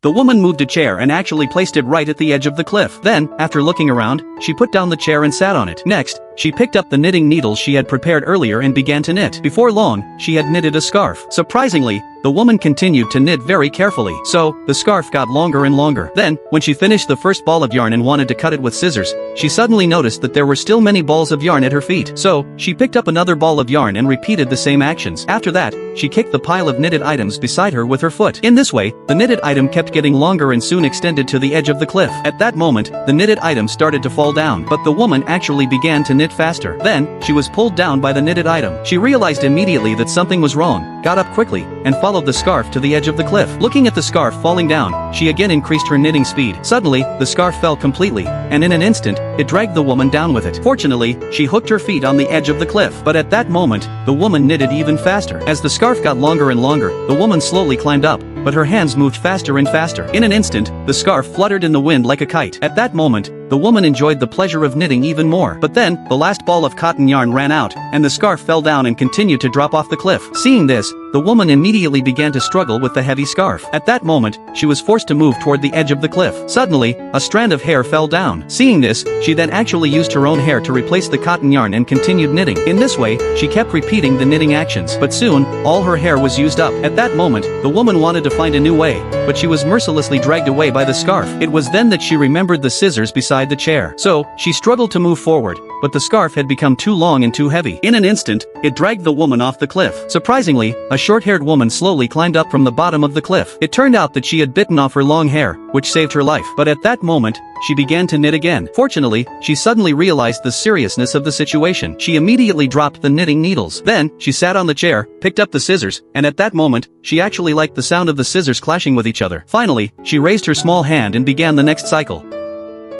The woman moved a chair and actually placed it right at the edge of the cliff. Then, after looking around, she put down the chair and sat on it. Next, she picked up the knitting needles she had prepared earlier and began to knit. Before long, she had knitted a scarf. Surprisingly, the woman continued to knit very carefully, so the scarf got longer and longer. Then, when she finished the first ball of yarn and wanted to cut it with scissors, she suddenly noticed that there were still many balls of yarn at her feet. So, she picked up another ball of yarn and repeated the same actions. After that, she kicked the pile of knitted items beside her with her foot. In this way, the knitted item kept getting longer and soon extended to the edge of the cliff. At that moment, the knitted item started to fall down, but the woman actually began to knit faster. Then, she was pulled down by the knitted item. She realized immediately that something was wrong, got up quickly, and followed the scarf to the edge of the cliff. Looking at the scarf falling down, she again increased her knitting speed. Suddenly, the scarf fell completely, and in an instant, it dragged the woman down with it. Fortunately, she hooked her feet on the edge of the cliff. But at that moment, the woman knitted even faster. As the scarf got longer and longer, the woman slowly climbed up, but her hands moved faster and faster. In an instant, the scarf fluttered in the wind like a kite. At that moment, the woman enjoyed the pleasure of knitting even more. But then, the last ball of cotton yarn ran out, and the scarf fell down and continued to drop off the cliff. Seeing this, the woman immediately began to struggle with the heavy scarf. At that moment, she was forced to move toward the edge of the cliff. Suddenly, a strand of hair fell down. Seeing this, she then actually used her own hair to replace the cotton yarn and continued knitting. In this way, she kept repeating the knitting actions. But soon, all her hair was used up. At that moment, the woman wanted to find a new way, but she was mercilessly dragged away by the scarf. It was then that she remembered the scissors beside the chair. So, she struggled to move forward, but the scarf had become too long and too heavy. In an instant, it dragged the woman off the cliff. Surprisingly, a short-haired woman slowly climbed up from the bottom of the cliff. It turned out that she had bitten off her long hair, which saved her life. But at that moment, she began to knit again. Fortunately, she suddenly realized the seriousness of the situation. She immediately dropped the knitting needles. Then, she sat on the chair, picked up the scissors, and at that moment, she actually liked the sound of the scissors clashing with each other. Finally, she raised her small hand and began the next cycle.